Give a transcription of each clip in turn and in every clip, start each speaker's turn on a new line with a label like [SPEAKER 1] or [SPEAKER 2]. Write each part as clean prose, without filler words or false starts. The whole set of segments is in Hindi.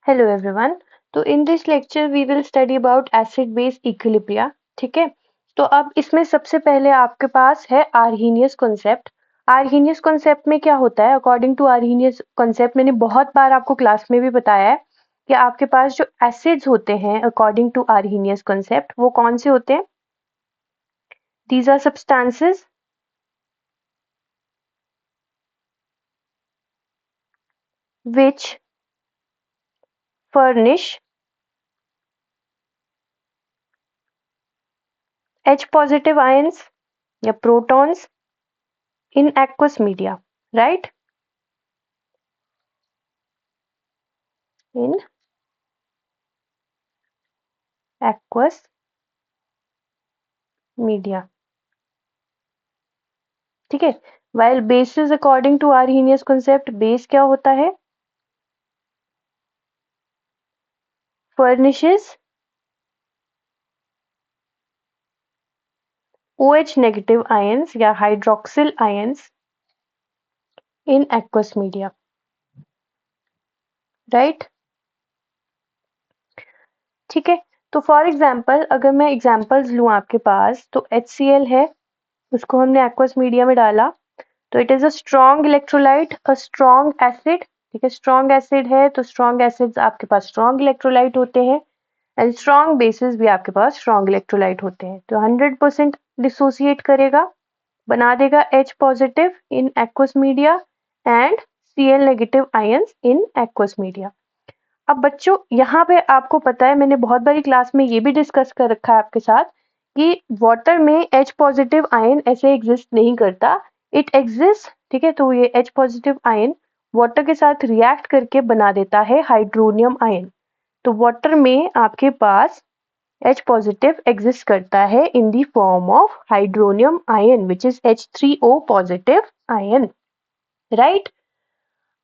[SPEAKER 1] Hello everyone. तो in this lecture we will study about acid base equilibria. ठीक है, तो अब इसमें सबसे पहले आपके पास है आर्हीनियस कॉन्सेप्ट. आर्हीनियस कॉन्सेप्ट में क्या होता है? अकॉर्डिंग टू आर्हीनियस कॉन्सेप्ट मैंने बहुत बार आपको क्लास में भी बताया है कि आपके पास जो एसिड्स होते हैं अकॉर्डिंग टू आर्हीनियस कॉन्सेप्ट वो कौन से होते हैं? These are substances which furnish H positive ions या protons in aqueous media, right? In aqueous media. ठीक है, while bases according to Arrhenius concept base क्या होता है? furnishes OH negative ions या hydroxyl ions in aqueous media, right? ठीक है, तो फॉर एग्जाम्पल अगर मैं एग्जाम्पल्स लूँ आपके पास तो HCl है, उसको हमने एक्वस मीडिया में डाला तो it is a strong electrolyte, a strong acid. ठीक है, स्ट्रॉन्ग एसिड है तो स्ट्रॉन्ग एसिड्स आपके पास स्ट्रॉन्ग इलेक्ट्रोलाइट होते हैं एंड स्ट्रॉन्ग बेसिस भी आपके पास स्ट्रॉन्ग इलेक्ट्रोलाइट होते हैं. तो 100% डिसोसिएट करेगा, बना देगा H positive in aqueous media and Cl negative ions in aqueous media. अब बच्चों यहाँ पे आपको पता है, मैंने बहुत बारी क्लास में ये भी डिस्कस कर रखा है आपके साथ कि वाटर में H पॉजिटिव आयन ऐसे एग्जिस्ट नहीं करता, इट एग्जिस्ट. ठीक है, तो ये H पॉजिटिव आयन वाटर के साथ रिएक्ट करके बना देता है हाइड्रोनियम आयन. तो वाटर में आपके पास H पॉजिटिव एग्जिस्ट करता है in the form of hydronium ion which is H3O positive ion, right?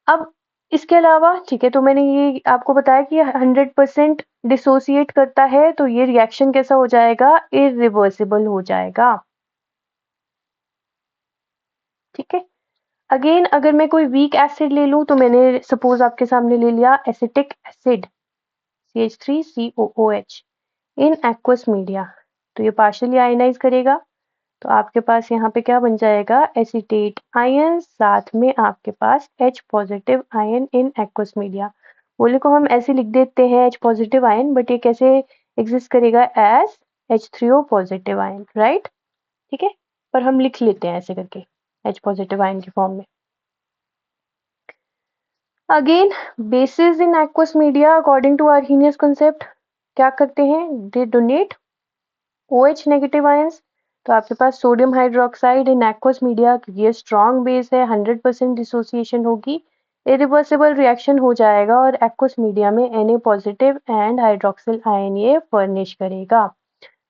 [SPEAKER 1] अब इसके अलावा ठीक है, तो मैंने ये आपको बताया कि 100% डिसोसिएट करता है तो ये रिएक्शन कैसा हो जाएगा? इरिवर्सिबल हो जाएगा. ठीक है, अगेन अगर मैं कोई वीक एसिड ले लूं तो मैंने सपोज आपके सामने ले लिया एसिटिक एसिड CH3COOH इन एक्वस मीडिया, तो ये पार्शियली आयनाइज करेगा तो आपके पास यहाँ पे क्या बन जाएगा? एसिटेट आयन, साथ में आपके पास H पॉजिटिव आयन इन एक्वस मीडिया. बोले को हम ऐसे लिख देते हैं H पॉजिटिव आयन, बट ये कैसे एग्जिस्ट करेगा? As H3O positive ion, right? ठीक है, पर हम लिख लेते हैं ऐसे करके H पॉजिटिव आयन की फॉर्म में. Again bases in aqueous media according to Arrhenius concept क्या करते हैं? They donate OH negative ions. तो आपके पास sodium hydroxide in aqueous media, ये स्ट्रॉन्ग बेस है, 100% डिसोसिएशन होगी, इरिवर्सिबल रिएक्शन हो जाएगा और एक्वस मीडिया में Na positive and hydroxyl ion ये फर्निश करेगा.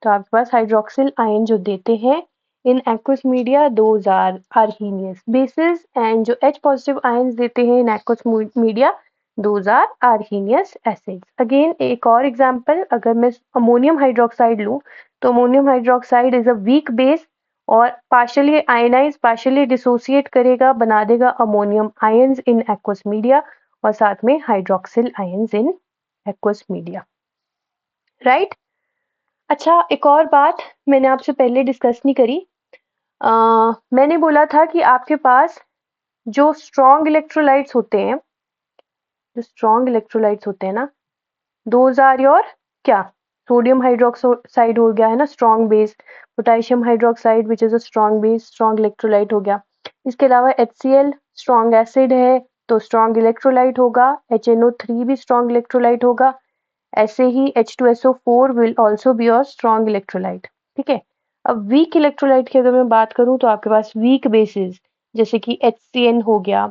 [SPEAKER 1] तो आपके पास हाइड्रोक्सिल आयन जो देते हैं in aqueous media those are Arrhenius bases and जो H पॉजिटिव आयंस देते हैं in aqueous media those are Arrhenius acids. Again एक और एग्जांपल, अगर मैं अमोनियम हाइड्रोक्साइड लूं तो ammonium hydroxide is a weak base और पार्शियली आयनाइज पार्शियली डिसोसिएट करेगा, बना देगा ammonium ions in aqueous media और साथ में hydroxyl ions in aqueous media, right? अच्छा, एक और बात मैंने आपसे पहले डिस्कस नहीं करी. मैंने बोला था कि आपके पास जो स्ट्रॉन्ग इलेक्ट्रोलाइट्स होते हैं, जो स्ट्रॉन्ग इलेक्ट्रोलाइट्स होते हैं ना, दोज आर योर क्या? सोडियम हाइड्रोक्साइड हो गया है ना strong base, potassium hydroxide which is a strong base strong electrolyte हो गया. इसके अलावा HCl स्ट्रॉन्ग एसिड है तो स्ट्रॉन्ग इलेक्ट्रोलाइट होगा, HNO3 भी स्ट्रॉन्ग इलेक्ट्रोलाइट होगा, ऐसे ही H2SO4 will also be your strong electrolyte. ठीक है, अब वीक इलेक्ट्रोलाइट की अगर मैं बात करूं तो आपके पास वीक बेसिस जैसे कि HCN हो गया.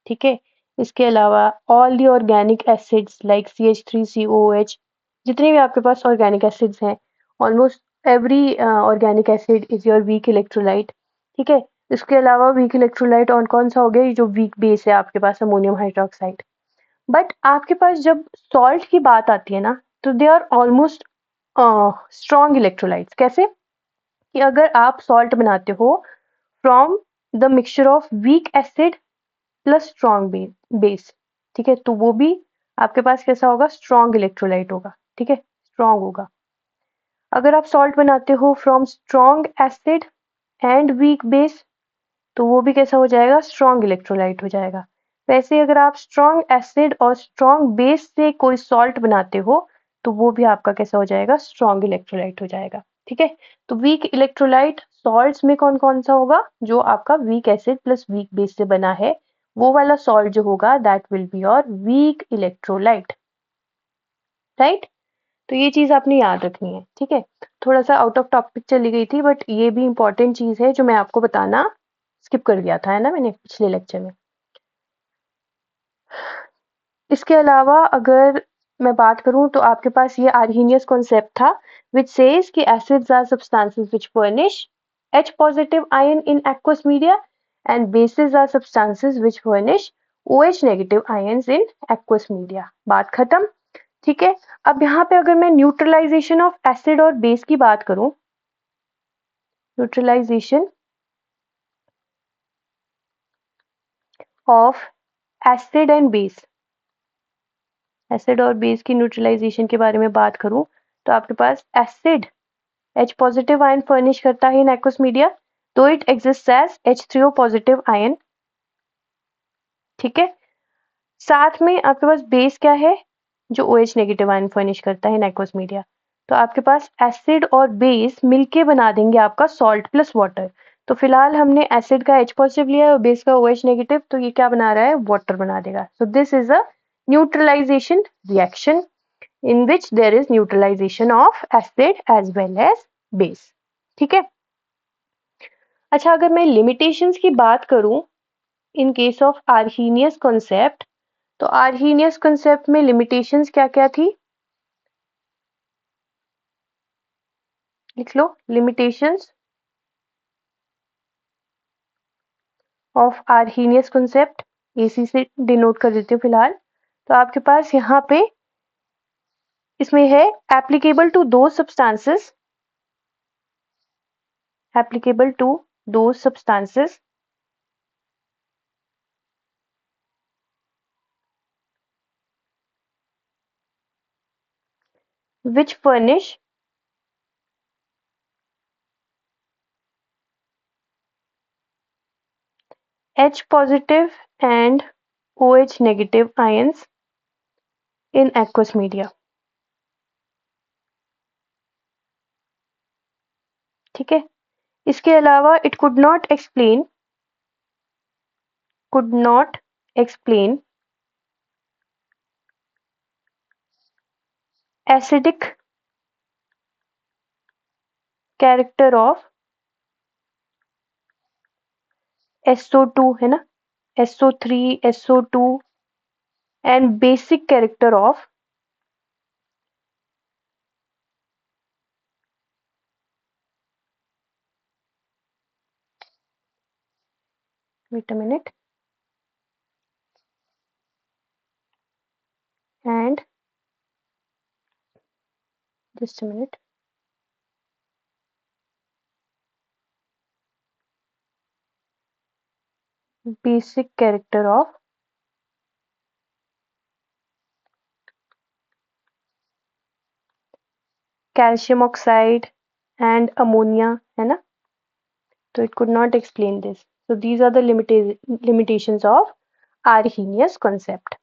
[SPEAKER 1] ठीक है, इसके अलावा all the organic acids like CH3COOH, जितने भी आपके पास ऑर्गेनिक एसिड्स हैं, almost every organic acid is your weak electrolyte. ठीक है, इसके अलावा वीक इलेक्ट्रोलाइट और कौन सा हो गया? ये जो वीक बेस है आपके पास अमोनियम हाइड्रोक्साइड. बट आपके पास जब सॉल्ट की बात आती है ना तो they are almost strong electrolytes. कैसे कि अगर आप सॉल्ट बनाते हो from the mixture of weak acid plus strong base, ठीक है, तो वो भी आपके पास कैसा होगा, स्ट्रॉन्ग इलेक्ट्रोलाइट होगा, ठीक है, स्ट्रॉन्ग होगा। अगर आप सॉल्ट बनाते हो from strong acid and weak base, तो वो भी कैसा हो जाएगा, स्ट्रॉन्ग इलेक्ट्रोलाइट हो जाएगा। वैसे अगर आप स्ट्रॉन्ग एसिड और स्ट्रॉन्ग बेस से कोई सॉल्ट बनाते हो, तो वो भी आपका कैसा हो जाएगा, स्ट्रॉन्ग इलेक्ट्रोलाइट हो जाएगा, ठीक है। तो वीक इलेक्ट्रोलाइट सॉल्ट्स में कौन कौन सा होगा, जो आपका week acid plus weak base से बना है, वो वाला सॉल्ट जो होगा that will be your weak electrolyte, right. तो ये चीज आपने याद रखनी है, ठीक है। थोड़ा सा आउट ऑफ टॉपिक चली गई थी, बट ये भी इंपॉर्टेंट चीज है जो मैं आपको बताना स्किप कर दिया था, है ना, मैंने पिछले लेक्चर में। इसके अलावा अगर मैं बात करूं तो आपके पास ये आर्हीनियस कॉन्सेप्ट था विच सेज कि acids are substances which furnish H positive ion in aqueous media and bases are substances which furnish OH negative ions in aqueous media। बात खत्म, ठीक है। अब यहाँ पे अगर मैं न्यूट्रलाइजेशन ऑफ एसिड और बेस की बात करूं, neutralisation of acid and base, acid और बेस की न्यूट्रलाइजेशन के बारे में बात करूं, तो आपके पास acid H positive ion furnish करता है इन एक्वस मीडिया, तो it exist as H3O positive ion, ठीक है। साथ में आपके पास बेस क्या है, जो OH नेगेटिव आयन फर्निश करता है इन एक्वस मीडिया। तो आपके पास एसिड और बेस मिलके बना देंगे आपका सॉल्ट प्लस वाटर। तो फिलहाल हमने एसिड का H पॉजिटिव लिया है और बेस का OH नेगेटिव, तो ये क्या बना रहा है, वाटर बना देगा। So this is a neutralization reaction in which there is neutralization of acid as well as base, ठीक है। अच्छा, अगर मैं limitations की बात करूं in case of Arrhenius concept, तो Arrhenius concept में limitations क्या क्या थी, लिख लो, limitations of Arrhenius concept, AC से डिनोट कर देती हूँ फिलहाल। तो आपके पास यहाँ पे इसमें है applicable to those substances, applicable to those substances which furnish H positive and OH negative ions in aqueous media, ठीक है। इसके अलावा it could not explain acidic character of SO2, है ना, SO3, SO2 and basic character of wait a minute and just a minute, basic character of calcium oxide and ammonia, है ना। तो it could not explain this. So these are the limitations of Arrhenius concept.